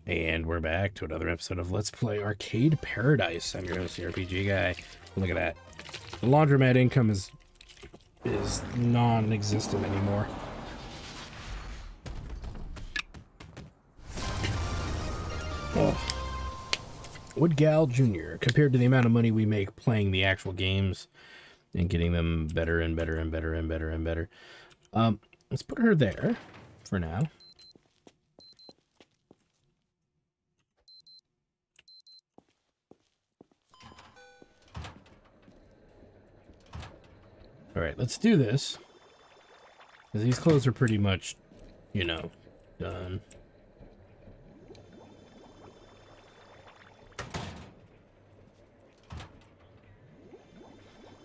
And we're back to another episode of Let's Play Arcade Paradise. I'm your host, the RPG guy. Look at that. The laundromat income is non-existent anymore. Oh. Woodgal Jr. Compared to the amount of money we make playing the actual games and getting them better and better and better and better and better. Let's put her there for now. Alright, let's do this. Because these clothes are pretty much, you know, done.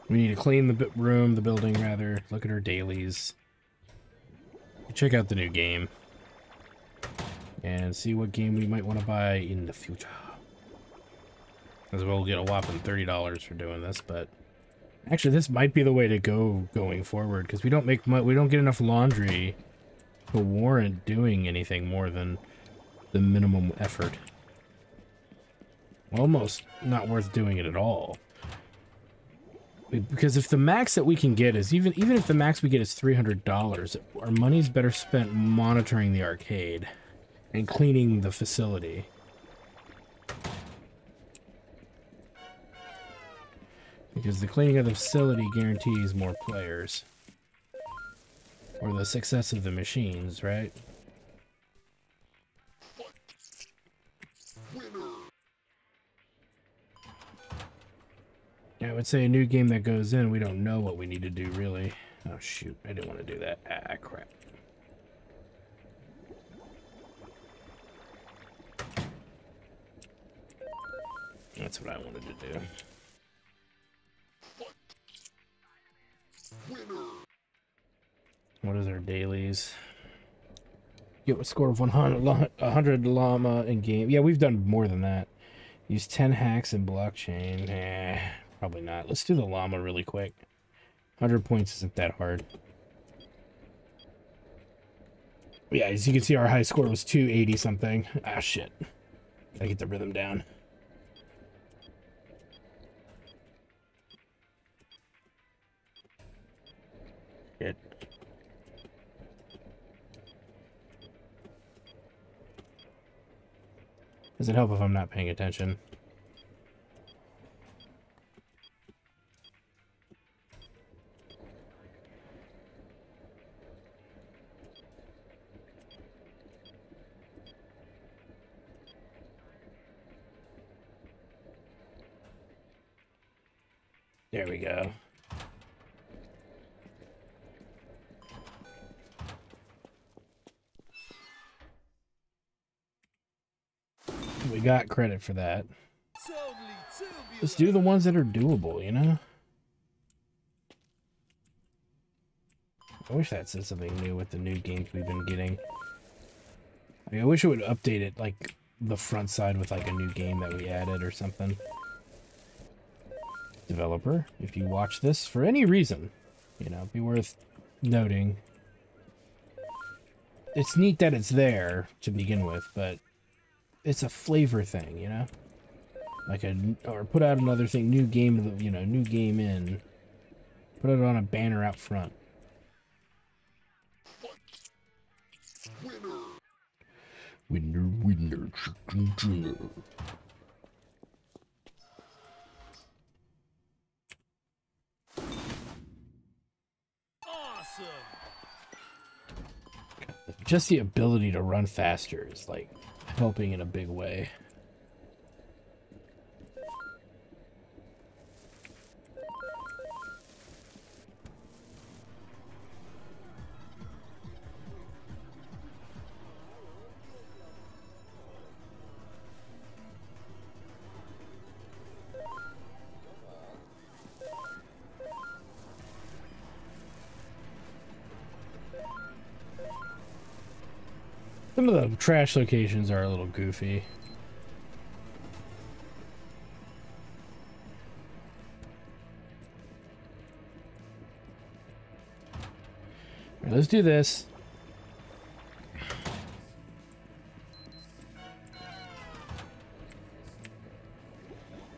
We need to clean the building rather. Look at our dailies. Check out the new game. And see what game we might want to buy in the future. As well, we'll get a whopping $30 for doing this, but... Actually, this might be the way to go going forward, because we don't get enough laundry to warrant doing anything more than the minimum effort. Almost not worth doing it at all. Because if the max that we can get is, even if the max we get is $300, our money's better spent monitoring the arcade and cleaning the facility. Because the cleaning of the facility guarantees more players. Or the success of the machines, right? I would say a new game that goes in, we don't know what we need to do, really. Oh, shoot. I didn't want to do that. Ah, crap. That's what I wanted to do. What is our dailies? Get a score of 100 llama in game. Yeah, we've done more than that. Use 10 hacks in blockchain. Probably not. Let's do the llama really quick. 100 points isn't that hard. Yeah, as you can see, our high score was 280 something. Ah, shit. Gotta get the rhythm down. Shit. Does it help if I'm not paying attention? There we go. We got credit for that. Let's do the ones that are doable, you know? I wish that said something new with the new games we've been getting. I wish it would update it, like, the front side with, like, a new game that we added or something. Developer, if you watch this for any reason, you know, be worth noting. It's neat that it's there to begin with, but it's a flavor thing, you know? Like or put out another thing, new game, you know, new game in. Put it on a banner out front. Winner, winner, chicken dinner. Awesome. Just the ability to run faster is like helping in a big way. Some of the trash locations are a little goofy. Right, let's do this.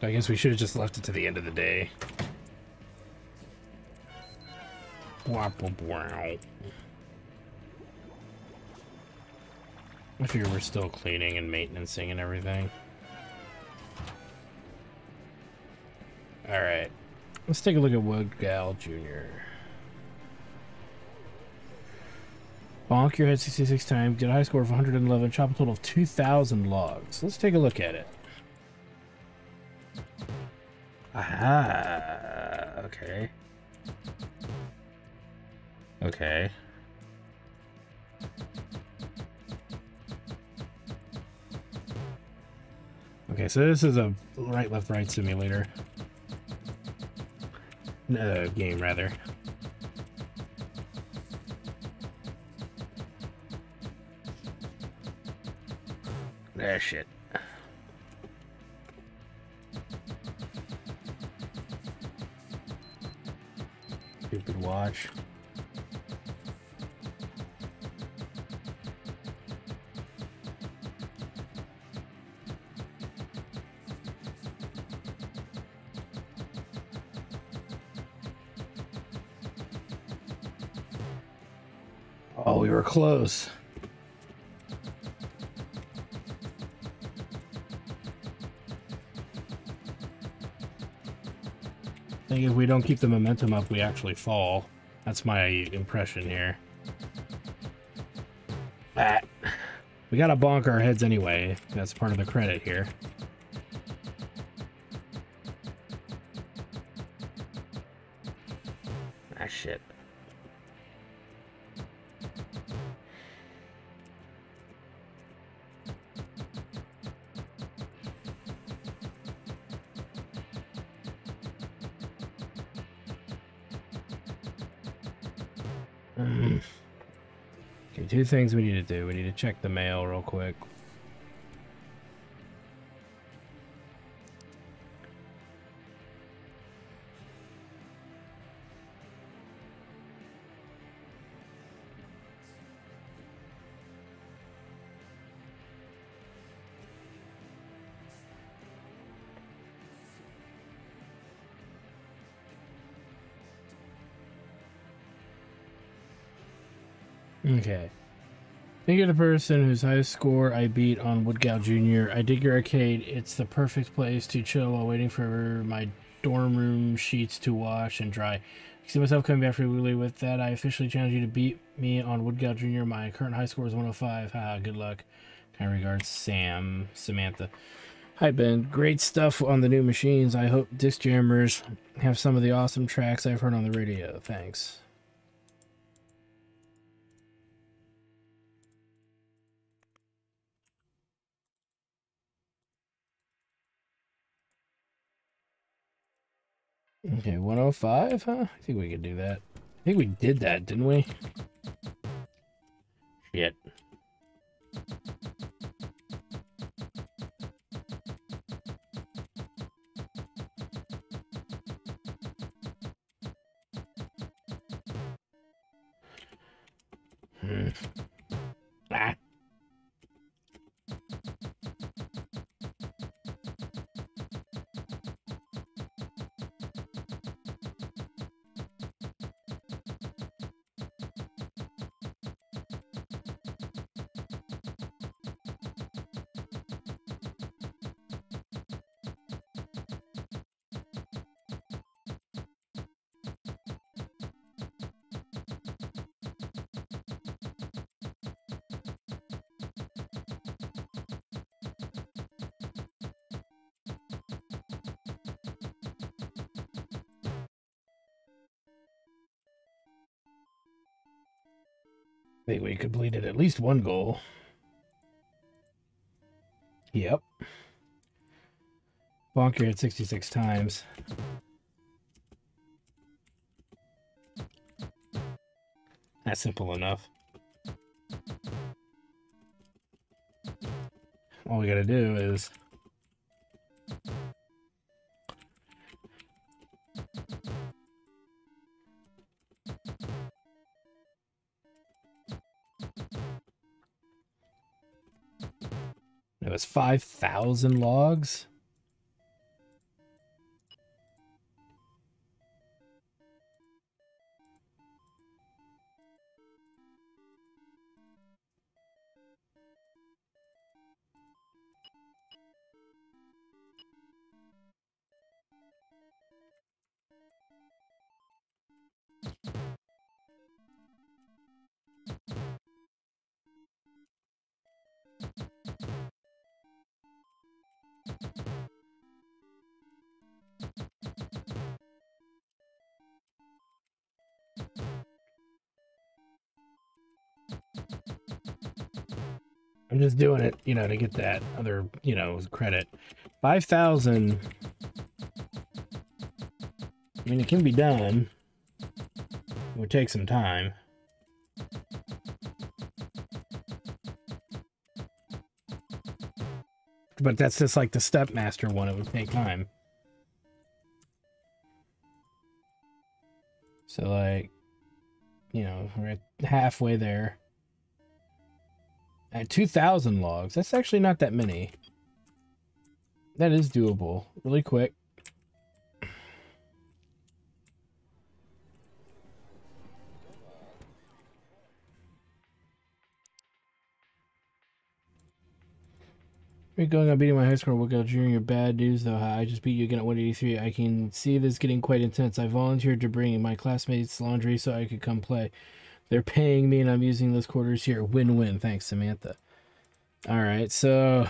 I guess we should have just left it to the end of the day. I figure we're still cleaning and maintaining and everything. Alright. Let's take a look at Woodgal Jr. Bonk your head 66 times, get a high score of 111, chop a total of 2,000 logs. Let's take a look at it. Aha! Okay. Okay. Okay, so this is a right, left, right simulator. Game, rather. Ah, shit. Stupid watch. Oh, we were close. I think if we don't keep the momentum up, we actually fall. That's my impression here. Ah. We gotta bonk our heads anyway. That's part of the credit here. Ah, shit. Okay, two things we need to do. We need to check the mail real quick. Okay. Think of the person whose highest score I beat on Woodgal Jr. I dig your arcade. It's the perfect place to chill while waiting for my dorm room sheets to wash and dry. I see myself coming back frequently with that. I officially challenge you to beat me on Woodgal Jr. My current high score is 105. Haha, good luck. Kind regards, Samantha. Hi, Ben. Great stuff on the new machines. I hope Disc Jammers have some of the awesome tracks I've heard on the radio. Thanks. Okay, 105, huh? I think we could do that. I think we did that, didn't we? Shit. Ah. I think we completed at least one goal. Yep. Bonk your head 66 times. That's simple enough. All we gotta do is... It was 5,000 logs? I'm just doing it, you know, to get that other, you know, credit. 5,000. I mean, it can be done. It would take some time. But that's just like the Stepmaster one. It would take time. So, like, you know, we're at halfway there. At 2,000 logs, that's actually not that many. That is doable. Really quick. You're going on beating my high score workout during your bad news, though. I just beat you again at 183. I can see this getting quite intense. I volunteered to bring my classmates' laundry so I could come play. They're paying me, and I'm using those quarters here. Win-win. Thanks, Samantha. All right, so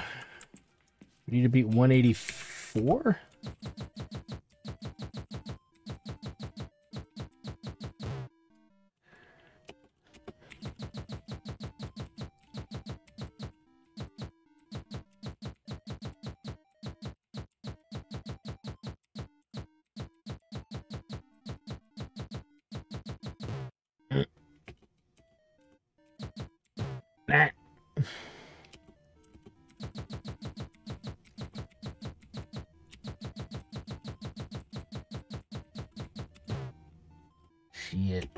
we need to beat 184? Nah. Shit.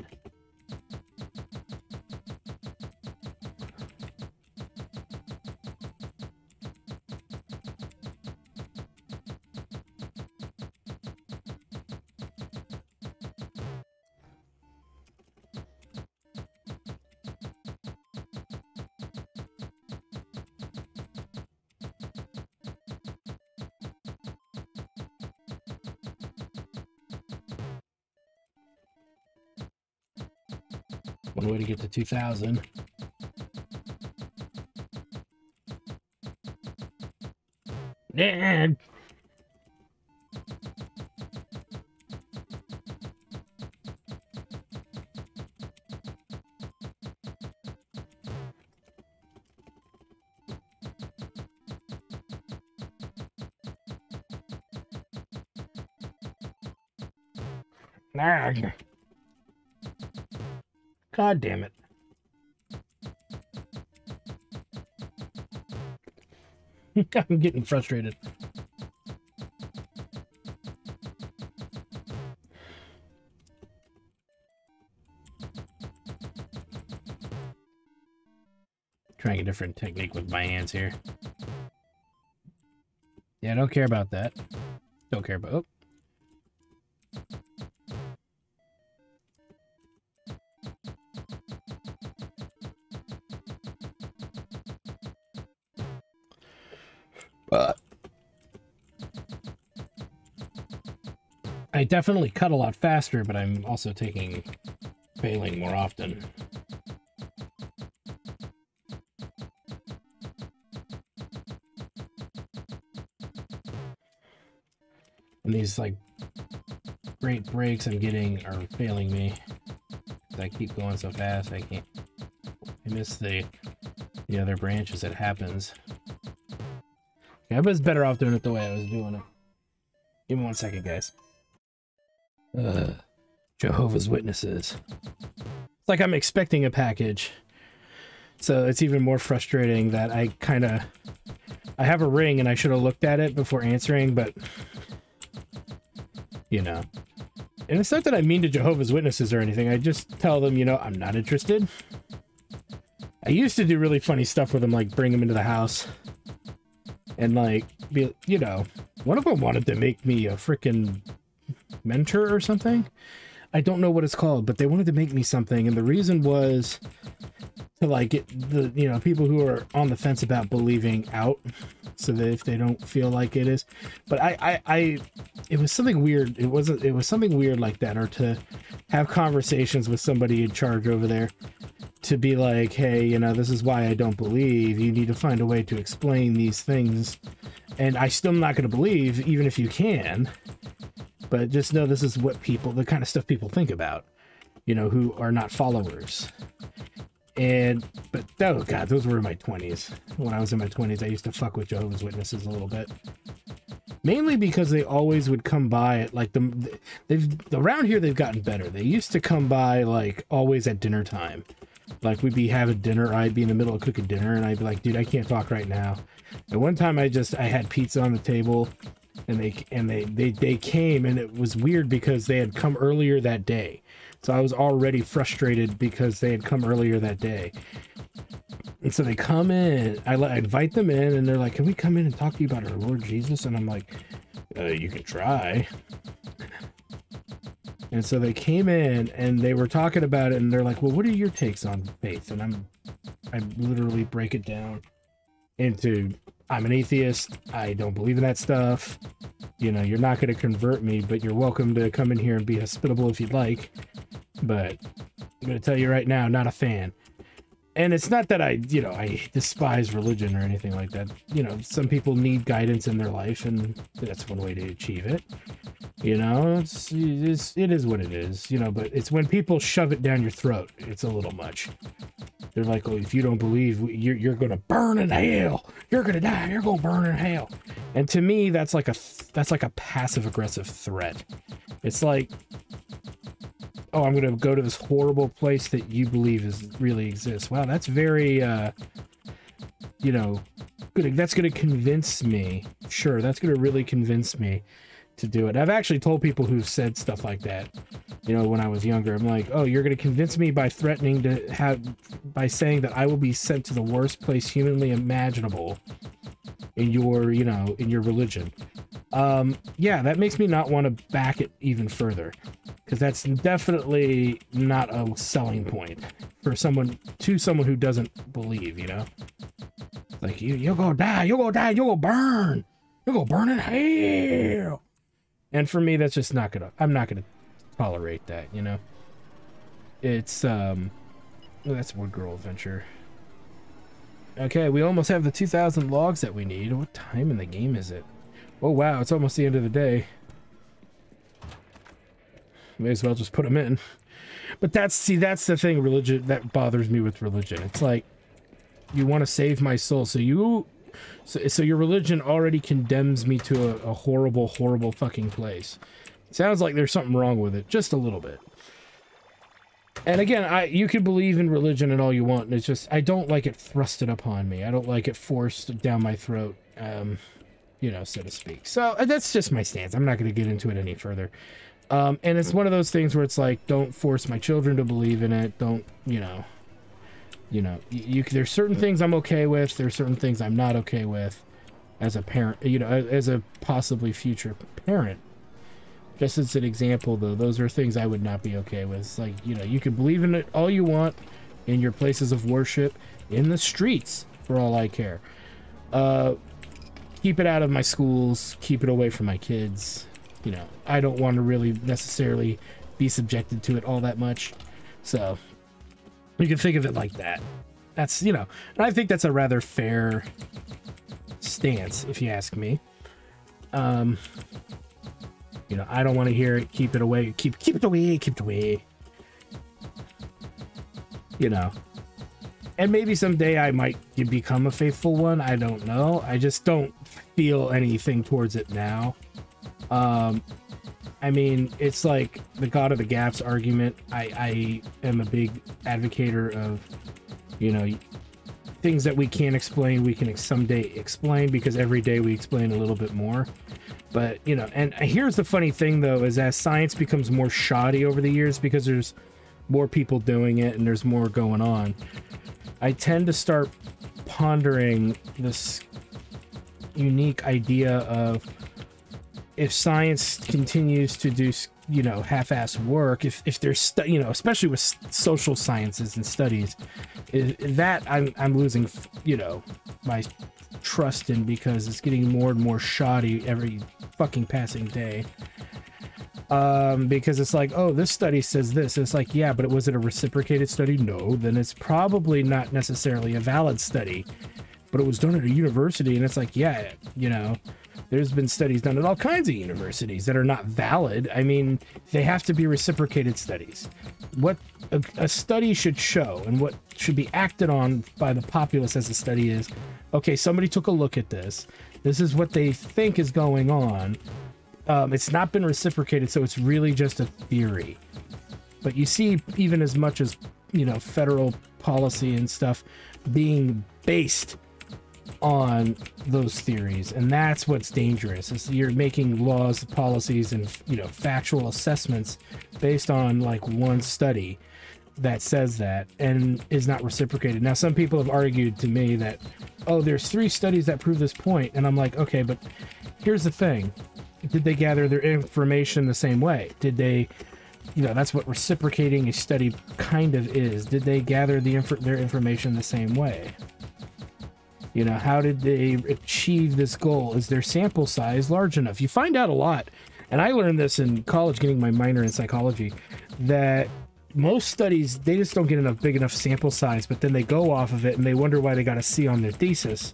One way to get to 2,000. Dad. God damn it. I'm getting frustrated. Trying a different technique with my hands here. Yeah, I don't care about that. Don't care about... Oh. I definitely cut a lot faster, but I'm also failing more often. And these, like, great breaks I'm getting are failing me. I keep going so fast, I can't... I miss the other branches that happens. Okay, I was better off doing it the way I was doing it. Give me 1 second, guys. Jehovah's Witnesses. It's like I'm expecting a package. So it's even more frustrating that I have a ring and I should have looked at it before answering, but you know. And it's not that I mean to Jehovah's Witnesses or anything. I just tell them, you know, I'm not interested. I used to do really funny stuff with them, like bring them into the house and like be, you know, one of them wanted to make me a freaking mentor or something. I don't know what it's called, but they wanted to make me something, and the reason was to like get the, you know, people who are on the fence about believing out, so that if they don't feel like it is. But it was something weird. It was something weird like that, or to have conversations with somebody in charge over there to be like, hey, you know, this is why I don't believe. You need to find a way to explain these things, and I still am not going to believe, even if you can. But just know this is what the kind of stuff people think about, you know, who are not followers. But oh god, those were in my 20s. When I was in my 20s, I used to fuck with Jehovah's Witnesses a little bit. Mainly because they always would come by at like around here they've gotten better. They used to come by like always at dinner time. Like we'd be having dinner, I'd be in the middle of cooking dinner, and I'd be like, dude, I can't talk right now. And one time I had pizza on the table, and they came, and it was weird because they had come earlier that day. So I was already frustrated because they had come earlier that day. And so they come in, I invite them in, and they're like, can we come in and talk to you about our Lord Jesus? And I'm like, you can try. And so they came in and they were talking about it, and they're like, well, what are your takes on faith? And I literally break it down into, I'm an atheist. I don't believe in that stuff. You know, you're not going to convert me, but you're welcome to come in here and be hospitable if you'd like. But I'm going to tell you right now, not a fan. And it's not that I despise religion or anything like that. You know, some people need guidance in their life, and that's one way to achieve it. You know, it is what it is, you know, but it's when people shove it down your throat, it's a little much. They're like, oh, if you don't believe, you're going to burn in hell. You're going to die. You're going to burn in hell. And to me, that's like a passive aggressive threat. It's like, oh, I'm going to go to this horrible place that you believe really exists. Wow, that's very, you know, good. That's going to convince me. Sure, that's going to really convince me to do it. I've actually told people who've said stuff like that, you know, when I was younger. I'm like, oh, you're going to convince me by threatening by saying that I will be sent to the worst place humanly imaginable in your, you know, in your religion. Yeah, that makes me not want to back it even further, because that's definitely not a selling point for someone who doesn't believe, you know. Like, you're gonna die, you're gonna burn in hell. And for me, that's just I'm not gonna tolerate that, you know. It's that's Wood Girl Adventure. Okay, we almost have the 2,000 logs that we need. What time in the game is it? Oh wow, it's almost the end of the day. May as well just put them in. But that's the thing, religion, that bothers me with religion. It's like, you want to save my soul, so your religion already condemns me to a horrible, horrible fucking place. Sounds like there's something wrong with it, just a little bit. And again, you can believe in religion and all you want, and it's just, I don't like it thrusted upon me. I don't like it forced down my throat, you know, so to speak. So that's just my stance. I'm not going to get into it any further. And it's one of those things where it's like, don't force my children to believe in it. Don't, you know, there's certain things I'm okay with. There's certain things I'm not okay with as a parent, you know, as a possibly future parent. Just as an example, though, those are things I would not be okay with. It's like, you know, you can believe in it all you want in your places of worship, in the streets, for all I care. Keep it out of my schools, keep it away from my kids. You know, I don't want to really necessarily be subjected to it all that much. So you can think of it like that. That's, you know, and I think that's a rather fair stance, if you ask me. You know, I don't want to hear it. Keep it away. Keep it away. Keep it away. You know. And maybe someday I might become a faithful one. I don't know. I just don't feel anything towards it now. I mean, it's like the God of the Gaps argument. I am a big advocator of, you know, things that we can't explain, we can someday explain, because every day we explain a little bit more. But, you know, and here's the funny thing, though, is as science becomes more shoddy over the years, because there's more people doing it and there's more going on, I tend to start pondering this unique idea of, if science continues to do, you know, half-assed work, if there's, you know, especially with social sciences and studies, that I'm losing, you know, my trust in, because it's getting more and more shoddy every fucking passing day. Because it's like, oh, this study says this. It's like, yeah, but was it a reciprocated study? No, then it's probably not necessarily a valid study. But it was done at a university, and it's like, yeah, you know, There's been studies done at all kinds of universities that are not valid. I mean, they have to be reciprocated studies. What a study should show and what should be acted on by the populace as a study is, okay, somebody took a look at this. This is what they think is going on. It's not been reciprocated, so it's really just a theory. But you see, even as much as, you know, federal policy and stuff being based on those theories, and that's what's dangerous, is you're making laws, policies, and, you know, factual assessments based on like one study that says that and is not reciprocated. Now, some people have argued to me that, oh, there's 3 studies that prove this point, and I'm like, okay, but here's the thing. Did they gather their information the same way? Did they, you know, that's what reciprocating a study kind of is. Did they gather their information the same way? You know, how did they achieve this goal? Is their sample size large enough? You find out a lot, and I learned this in college, getting my minor in psychology, that most studies, they just don't get big enough sample size, but then they go off of it and they wonder why they got a C on their thesis,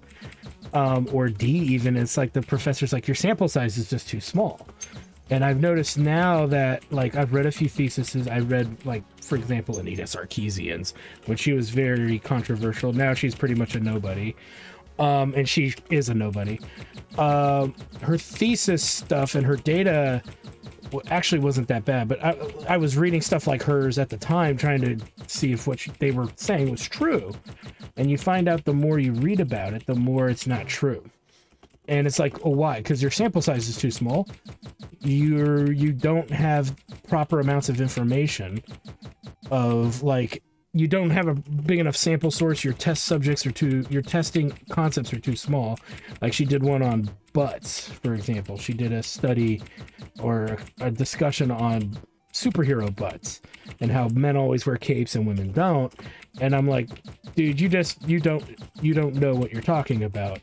or D even. It's like the professor's like, your sample size is just too small. And I've noticed now that, like, I've read a few theses. I read, like, for example, Anita Sarkeesian's, when she was very controversial. Now she's pretty much a nobody. And she is a nobody. Her thesis stuff and her data actually wasn't that bad, but I was reading stuff like hers at the time, trying to see if what they were saying was true. And you find out the more you read about it, the more it's not true. And it's like, oh, why? Because your sample size is too small. You don't have proper amounts of information of, like, you don't have a big enough sample source. Your test subjects are your testing concepts are too small. Like, she did one on butts, for example. She did a study or a discussion on superhero butts and how men always wear capes and women don't. And I'm like, dude, you don't know what you're talking about.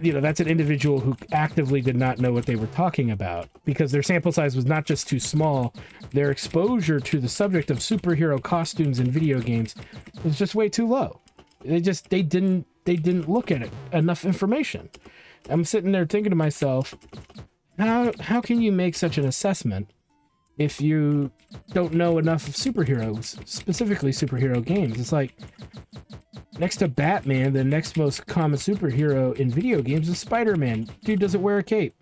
You know, that's an individual who actively did not know what they were talking about, because their sample size was not just too small, their exposure to the subject of superhero costumes in video games was just way too low. They didn't look at it enough information. I'm sitting there thinking to myself, how can you make such an assessment if you don't know enough of superheroes, specifically superhero games? It's like, next to Batman, the next most common superhero in video games is Spider-Man. Dude doesn't wear a cape.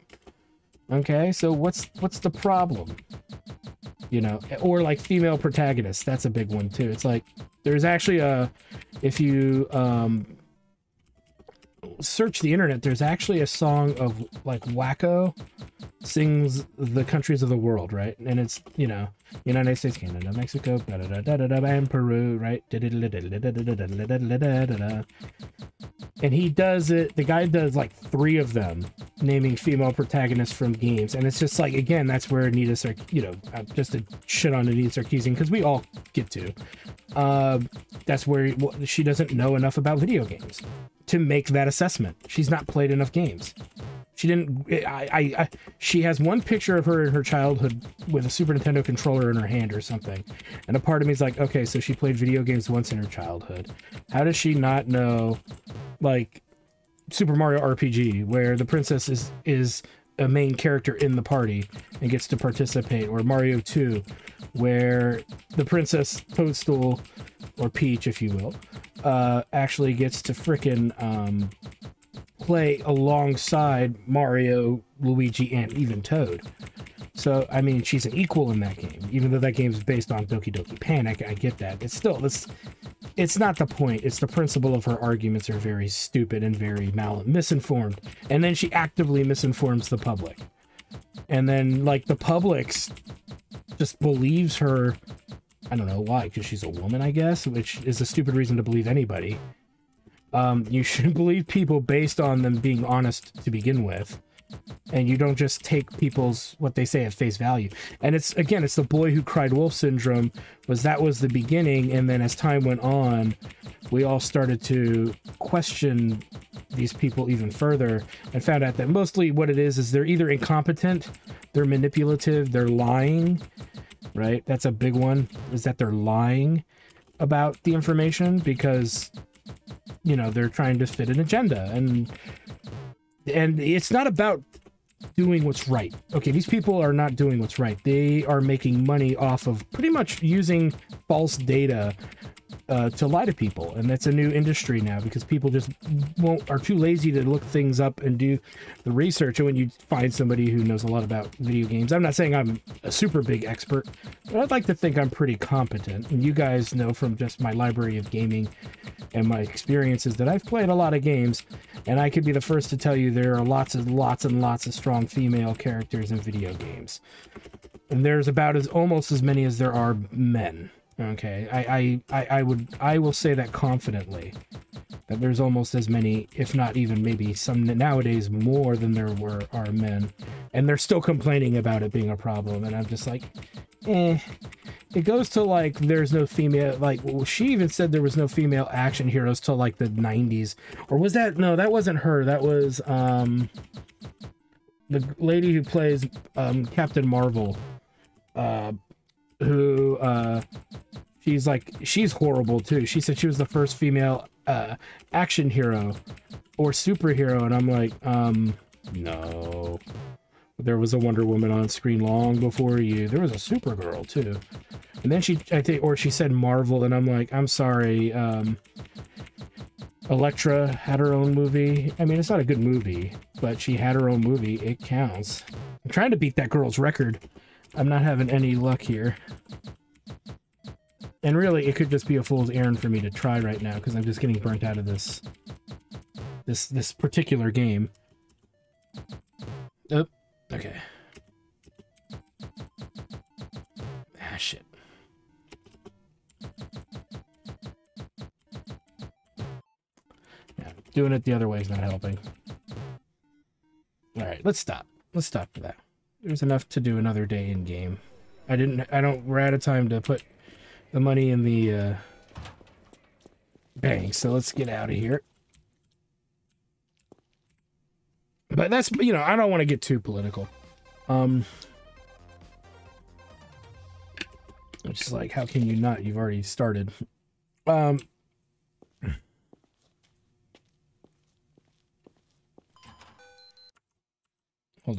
Okay, so what's the problem? You know, or like female protagonists. That's a big one too. It's like, there's actually if you search the internet, there's actually a song of, like, Wacko sings The Countries of the World, right? And it's, you know, United States, Canada, Mexico, and Peru, right? And he does it, the guy does like 3 of them, naming female protagonists from games. And it's just like, again, that's where Anita just to shit on Anita Sarkeesian, because we all get to. That's where she doesn't know enough about video games to make that assessment. She's not played enough games. She didn't. She has one picture of her in her childhood with a Super Nintendo controller in her hand or something, and a part of me is like, okay, so she played video games once in her childhood. How does she not know, like, Super Mario RPG, where the princess is a main character in the party and gets to participate, or Mario 2, where the princess Toadstool, or Peach, if you will, actually gets to frickin' play alongside Mario, Luigi, and even Toad. So, I mean, she's an equal in that game, even though that game's based on Doki Doki Panic. I get that. It's still, it's not the point. It's the principle of her arguments are very stupid and very misinformed. And then she actively misinforms the public. And then, like, the public's just believes her. I don't know why, because she's a woman, I guess, which is a stupid reason to believe anybody. You should believe people based on them being honest to begin with. And you don't just take people's, what they say, at face value. And it's, again, it's the boy who cried wolf syndrome, that was the beginning. And then as time went on, we all started to question these people even further and found out that mostly what it is they're either incompetent, they're manipulative, they're lying, right? That's a big one, is that they're lying about the information because, you know, they're trying to fit an agenda. And And it's not about doing what's right. Okay, these people are not doing what's right. They are making money off of pretty much using false data to lie to people, and that's a new industry now because people just are too lazy to look things up and do the research. And when you find somebody who knows a lot about video games, I'm not saying I'm a super big expert, but I'd like to think I'm pretty competent. And you guys know from just my library of gaming and my experiences that I've played a lot of games, and I could be the first to tell you there are lots and lots of strong female characters in video games, and there's about almost as many as there are men. Okay, I will say that confidently, that there's almost as many, if not even maybe some nowadays more than there are men, and they're still complaining about it being a problem. And I'm just like, it goes to like there's no female, like, well, she even said there was no female action heroes till like the 90s, or was that, no, that wasn't her, that was the lady who plays Captain Marvel, who she's horrible too. She said she was the first female action hero or superhero, and I'm like, no. There was a Wonder Woman on screen long before you. There was a Supergirl too. And then she said Marvel, and I'm like, I'm sorry, Elektra had her own movie. I mean, it's not a good movie, but she had her own movie. It counts. I'm trying to beat that girl's record. I'm not having any luck here. And really, it could just be a fool's errand for me to try right now, because I'm just getting burnt out of this particular game. Oh, okay. Ah, shit. Yeah, doing it the other way is not helping. All right, let's stop. Let's stop for that. There's enough to do another day in game. We're out of time to put the money in the bank, so let's get out of here. But that's, you know, I don't want to get too political. It's just like, how can you not? You've already started. Hold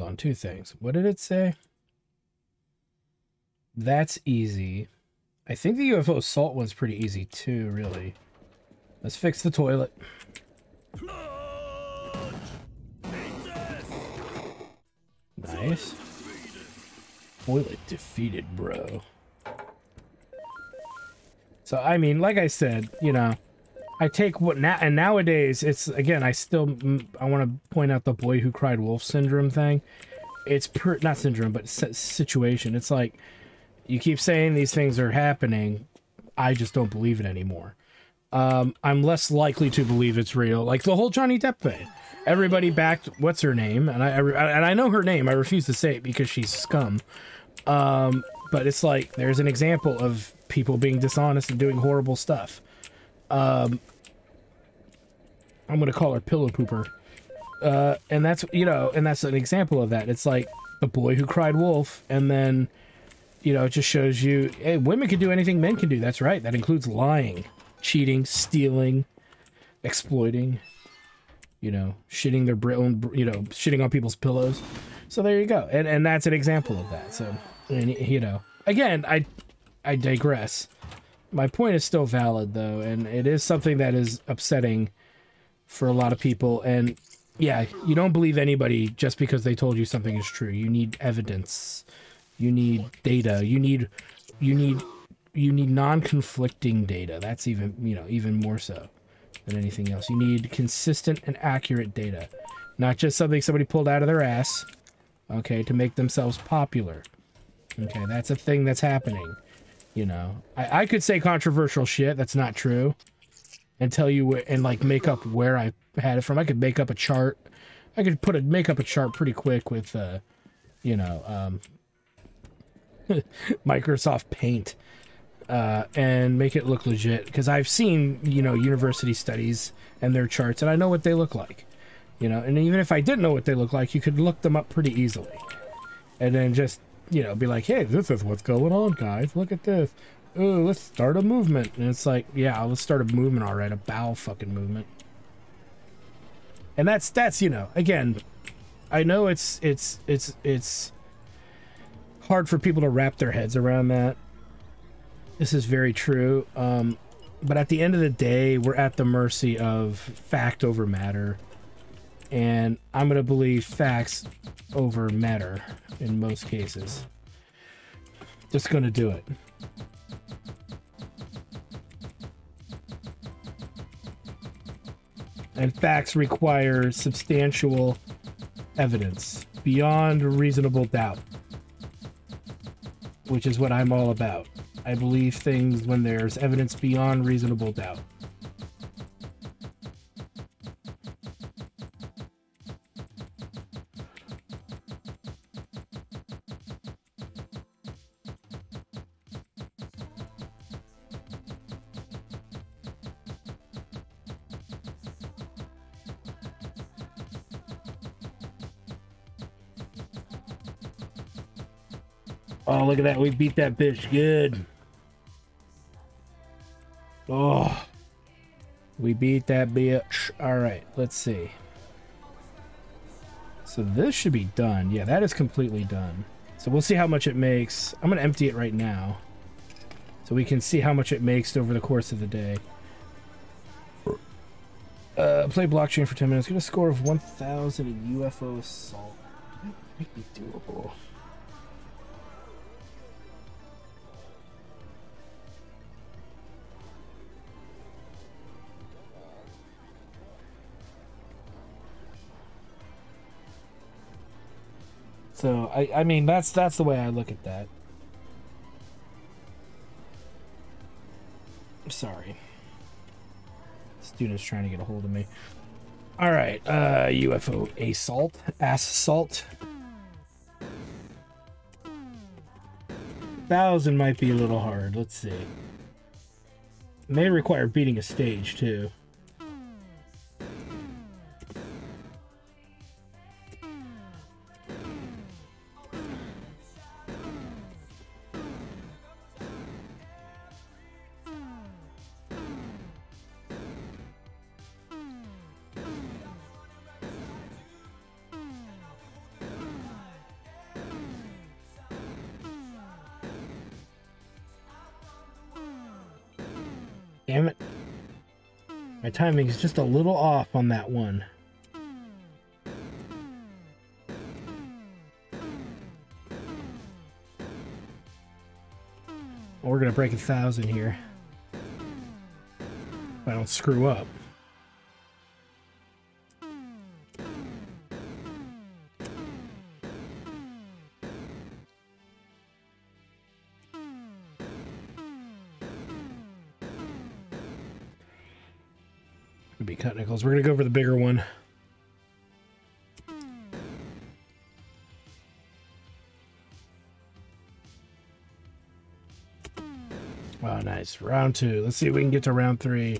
on, two things. What did it say? That's easy. I think the UFO assault one's pretty easy too, really. Let's fix the toilet. Nice. Toilet defeated, bro. So, I mean, like I said, you know, I take what now, and nowadays it's, again, I want to point out the boy who cried wolf syndrome thing. It's not syndrome, but situation. It's like, you keep saying these things are happening, I just don't believe it anymore. I'm less likely to believe it's real. Like the whole Johnny Depp thing. Everybody backed, what's her name? And I know her name. I refuse to say it because she's scum. But it's like, there's an example of people being dishonest and doing horrible stuff. I'm going to call her Pillow Pooper. And that's, you know, and that's an example of that. It's like the boy who cried wolf, and then, you know, it just shows you, hey, women can do anything men can do. That's right. That includes lying, cheating, stealing, exploiting, you know, shitting their own, you know, shitting on people's pillows. So there you go. And that's an example of that. So, and, you know, again, I digress. My point is still valid, though, and it is something that is upsetting for a lot of people. And yeah, you don't believe anybody just because they told you something is true. You need evidence. You need data. You need non-conflicting data. That's even, you know, even more so than anything else. You need consistent and accurate data, not just something somebody pulled out of their ass, okay, to make themselves popular. Okay, that's a thing that's happening. You know, I could say controversial shit that's not true and tell you and like make up where I had it from. I could make up a chart. I could make up a chart pretty quick with, you know, Microsoft Paint, and make it look legit, because I've seen, you know, university studies and their charts, and I know what they look like, you know. And even if I didn't know what they look like, you could look them up pretty easily, and then just, you know, be like, hey, this is what's going on, guys. Look at this. Ooh, let's start a movement. And it's like, yeah, let's start a movement, all right, a bowel fucking movement. And that's you know, again, I know it's hard for people to wrap their heads around that. This is very true. But at the end of the day, we're at the mercy of fact over matter. And I'm going to believe facts over matter in most cases. Just going to do it. And facts require substantial evidence beyond reasonable doubt, which is what I'm all about. I believe things when there's evidence beyond reasonable doubt. Oh, look at that. We beat that bitch good. Oh, we beat that bitch. All right, let's see. So this should be done. Yeah, that is completely done. So we'll see how much it makes. I'm going to empty it right now so we can see how much it makes over the course of the day. Play blockchain for 10 minutes. Get a score of 1,000 in UFO assault. That might be doable. So I mean that's the way I look at that. Sorry. Student's trying to get a hold of me. All right, UFO assault, assault. 1,000 might be a little hard. Let's see. It may require beating a stage too. Damn it. My timing is just a little off on that one. We're gonna break 1,000 here. If I don't screw up. Be cut nickels. We're gonna go for the bigger one. Oh, nice. Round 2. Let's see if we can get to round 3.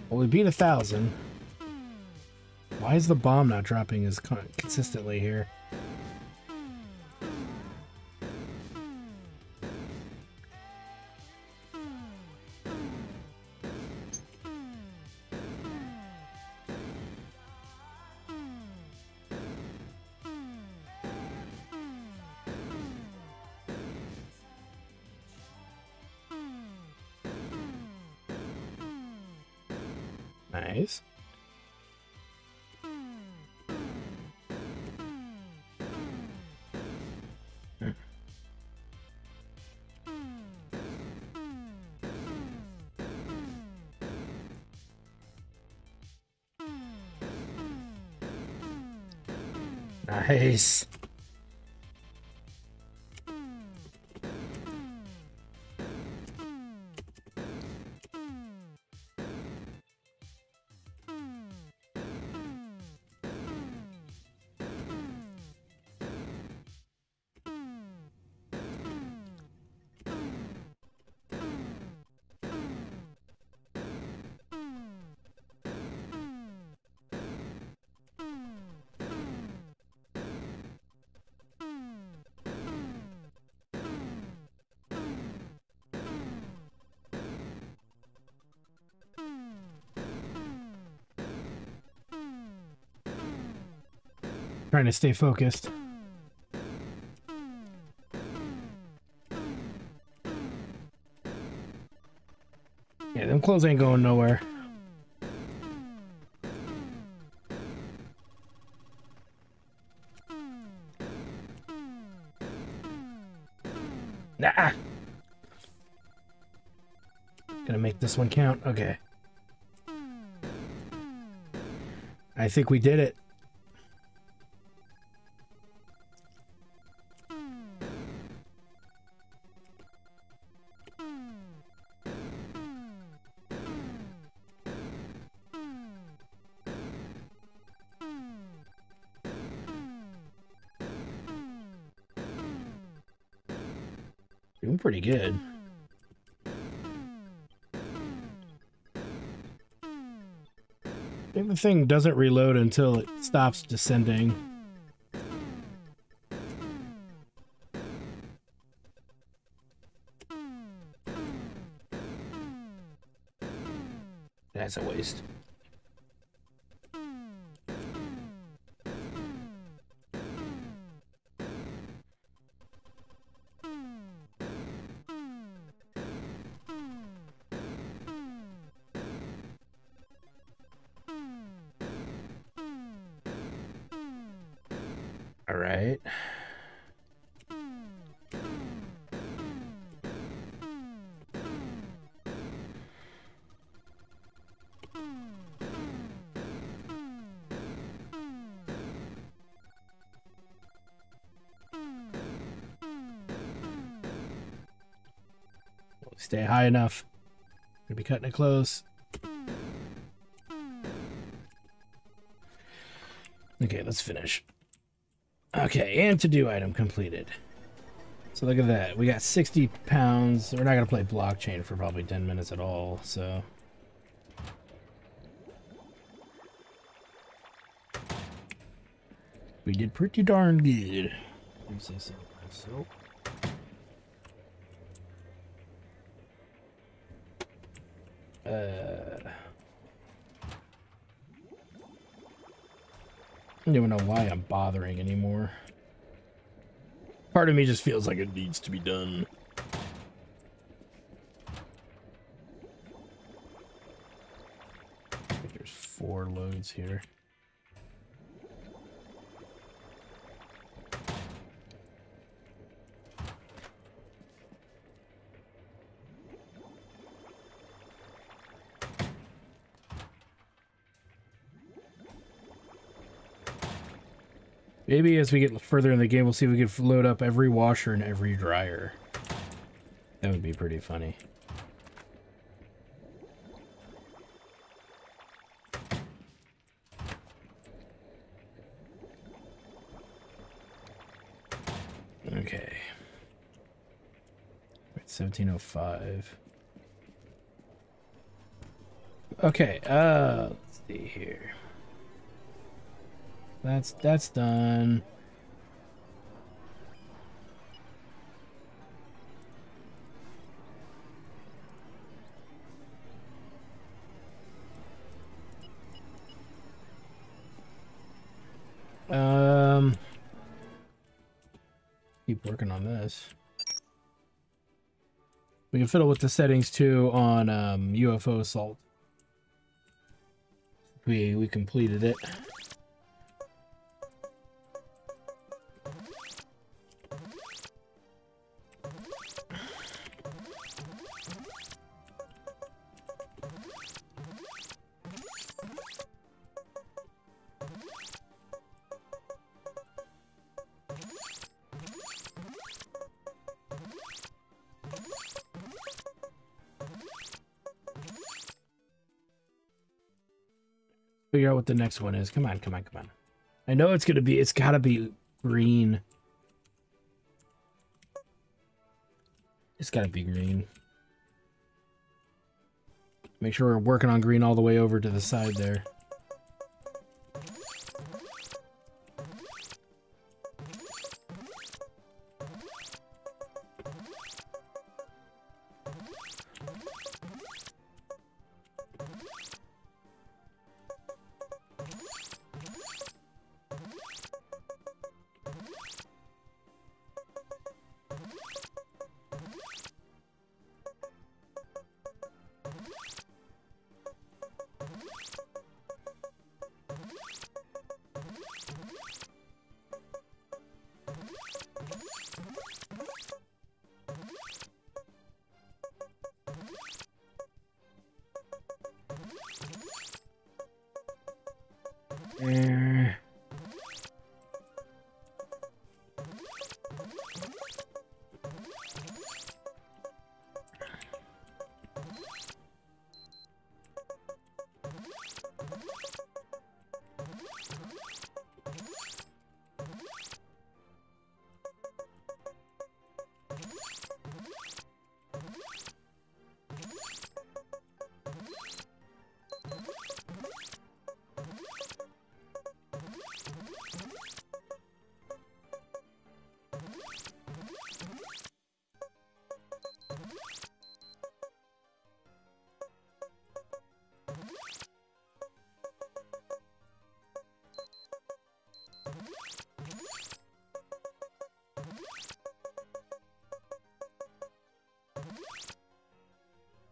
Well, we beat 1,000. Why is the bomb not dropping as consistently here? Nice. Nice. Trying to stay focused. Yeah, them clothes ain't going nowhere. Nah. Gonna make this one count. Okay. I think we did it. Doing pretty good. I think the thing doesn't reload until it stops descending. That's a waste. All right. Stay high enough. Gonna be cutting it close. Okay, let's finish. Okay, and to-do item completed. So look at that. We got 60 pounds. We're not going to play blockchain for probably 10 minutes at all, so... we did pretty darn good. Let me say so myself. I don't even know why I'm bothering anymore. Part of me just feels like it needs to be done. I think there's 4 loads here. Maybe as we get further in the game, we'll see if we can load up every washer and every dryer. That would be pretty funny. Okay. Wait, 1705. Okay, let's see here. That's done. Keep working on this. We can fiddle with the settings too on UFO assault. We completed it. Figure out what the next one is. Come on, come on, come on. I know it's gonna be, it's gotta be green. It's gotta be green. Make sure we're working on green all the way over to the side there.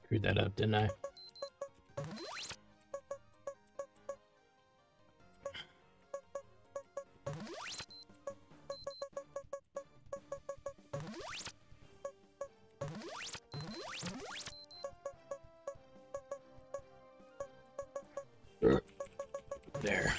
Screwed that up, didn't I? There.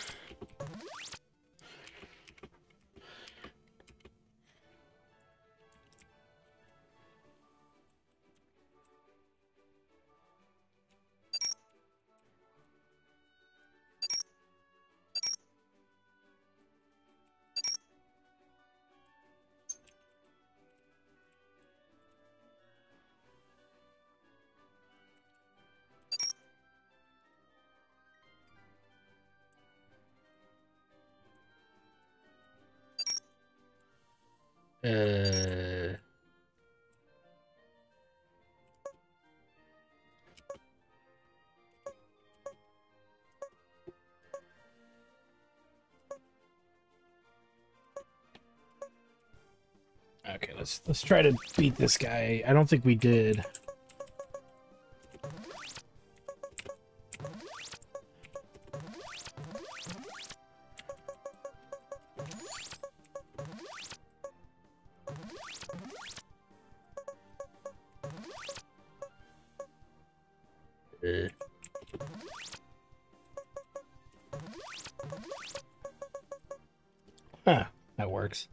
Okay, let's try to beat this guy. I don't think we did. Huh, that works.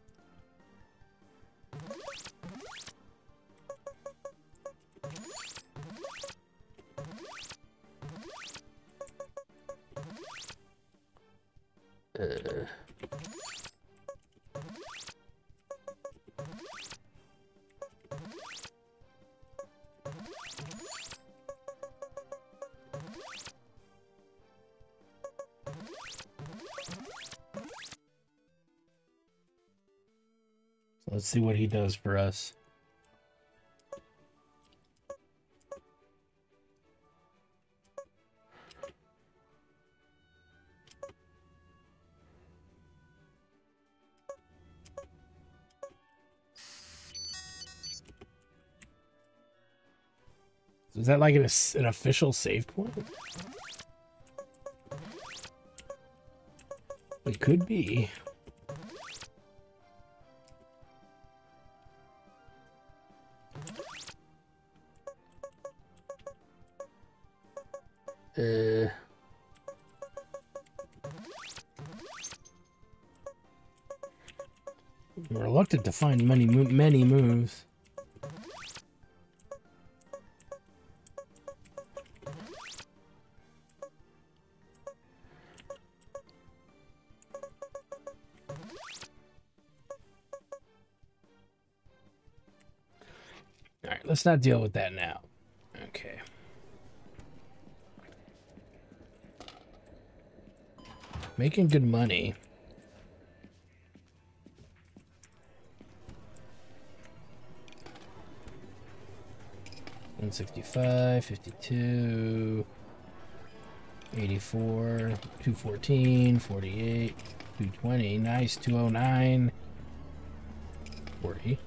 Let's see what he does for us. Is that like an official save point? It could be. I'm reluctant to find many moves. All right, let's not deal with that now. Okay. Making good money. $165, 52, 84, 214, 48, 220. Nice, 209, 40,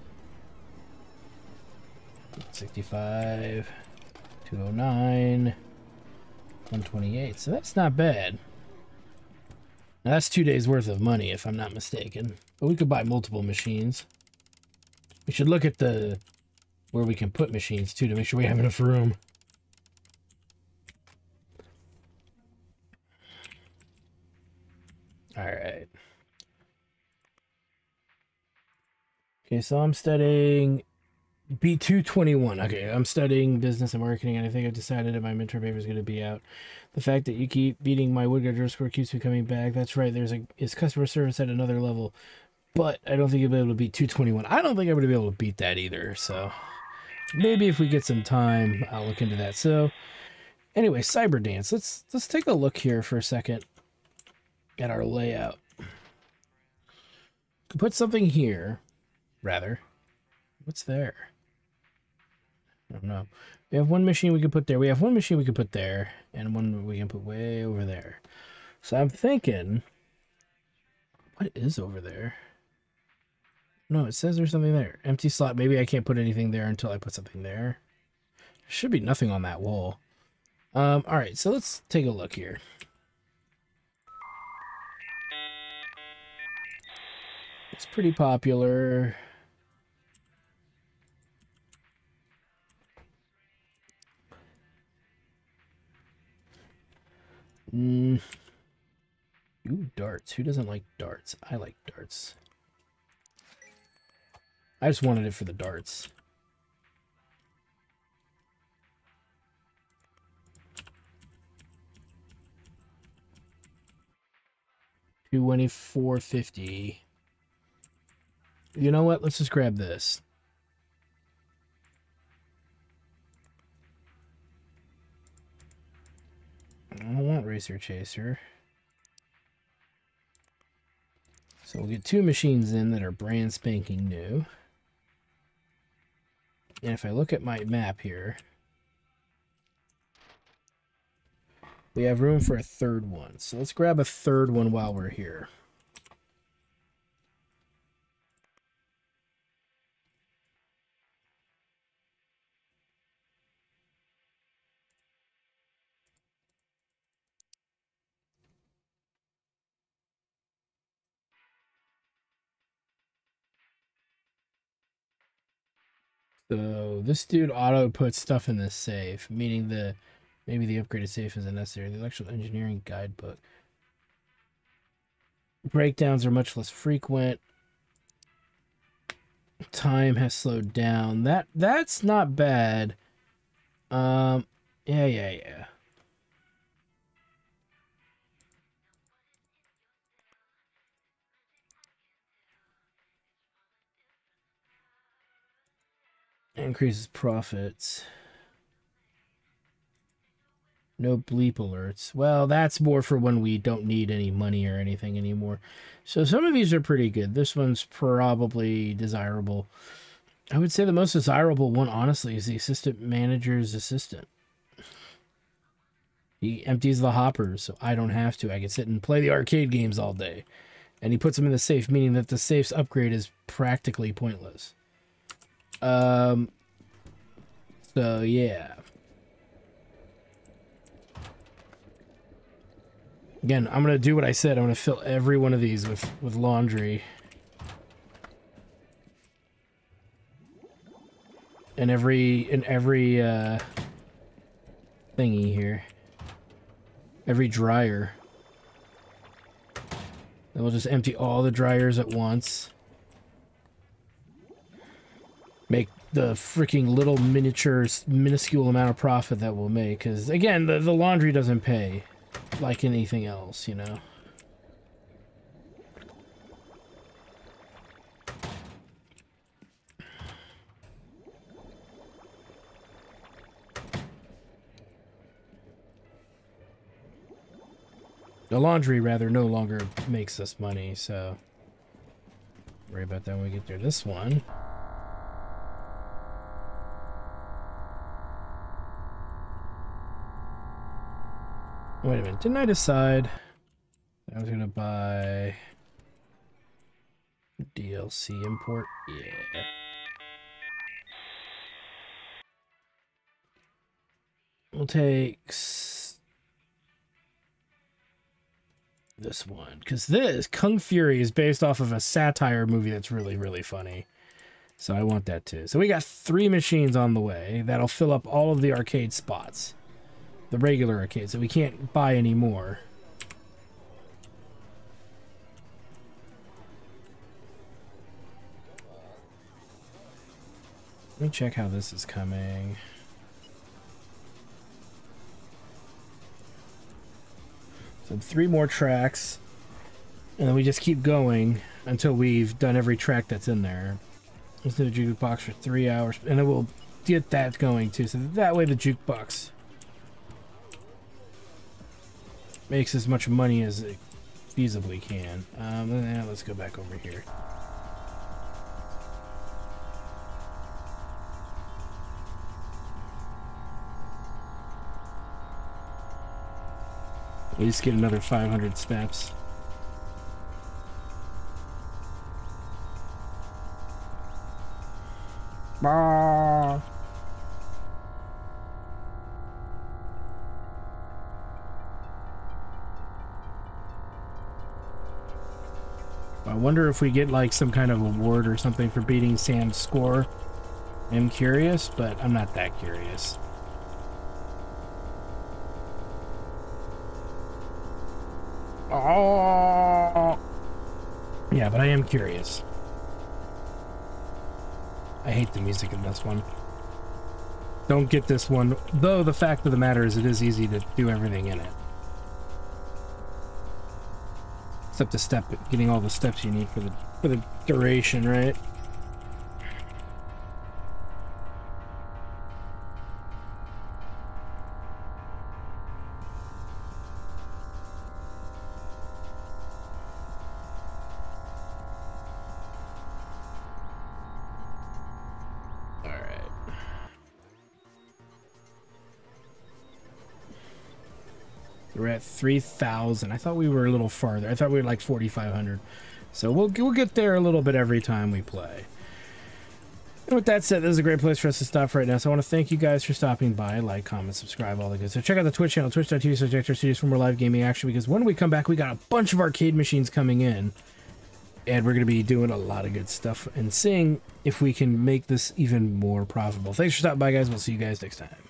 65, 209, 128. So that's not bad. Now that's 2 days worth of money, if I'm not mistaken. But we could buy multiple machines. We should look at the where we can put machines too to make sure we have enough room. Alright. Okay, so I'm studying B221. Okay, I'm studying business and marketing, and I think I've decided that my midterm paper is going to be out. The fact that you keep beating my Woodguard score keeps me coming back. That's right, is customer service at another level. But I don't think you'll be able to beat 221. I don't think I'm going to be able to beat that either, so maybe if we get some time, I'll look into that. So, anyway, Cyber Dance. Let's take a look here for a second at our layout. Put something here, rather. What's there? I don't know. We have one machine we could put there. We have one machine we could put there, and one we can put way over there. So I'm thinking, what is over there? No, it says there's something there. Empty slot. Maybe I can't put anything there until I put something there. There should be nothing on that wall. All right, so let's take a look here. It's pretty popular. Ooh, darts. Who doesn't like darts? I like darts. I just wanted it for the darts. $24.50. You know what? Let's just grab this. I don't want Racer Chaser. So we'll get two machines in that are brand spanking new. And if I look at my map here, we have room for a third one. So let's grab a third one while we're here. So this dude auto puts stuff in the safe, meaning maybe the upgraded safe isn't necessary. The electrical engineering guidebook. Breakdowns are much less frequent. Time has slowed down. That's not bad. Yeah. Increases profits. No bleep alerts. Well, that's more for when we don't need any money or anything anymore. So some of these are pretty good. This one's probably desirable. I would say the most desirable one, honestly, is the assistant manager's assistant. He empties the hoppers, so I don't have to. I can sit and play the arcade games all day. And he puts them in the safe, meaning that the safe's upgrade is practically pointless. So, yeah. Again, I'm going to do what I said. I'm going to fill every one of these with laundry. And every thingy here. Every dryer. Then we'll just empty all the dryers at once. Make the freaking little minuscule amount of profit that we'll make. Because, again, the laundry doesn't pay like anything else, you know. The laundry, rather, no longer makes us money, so worry about that when we get there. This one. Wait a minute, didn't I decide I was gonna buy DLC import? Yeah. We'll take this one, because this Kung Fury is based off of a satire movie that's really, really funny. So I want that too. So we got 3 machines on the way that'll fill up all of the arcade spots. The regular arcades that we can't buy anymore. Let me check how this is coming. So 3 more tracks, and then we just keep going until we've done every track that's in there. Let's do the jukebox for 3 hours, and then we'll get that going too. So that way the jukebox makes as much money as it feasibly can. Now let's go back over here. At least get another 500 steps. Bah. I wonder if we get like some kind of award or something for beating Sam's score. I'm curious, but I'm not that curious. Oh, yeah, but I am curious. I hate the music in this one. Don't get this one, though the fact of the matter is it is easy to do everything in it. Except the getting all the steps you need for the duration, right? We're at 3,000. I thought we were a little farther. I thought we were like 4,500. So we'll get there a little bit every time we play. And with that said, this is a great place for us to stop right now. So I want to thank you guys for stopping by. Like, comment, subscribe, all the good. So check out the Twitch channel, twitch.tv/JectorStudios for more live gaming action. Because when we come back, we got a bunch of arcade machines coming in. And we're going to be doing a lot of good stuff and seeing if we can make this even more profitable. Thanks for stopping by, guys. We'll see you guys next time.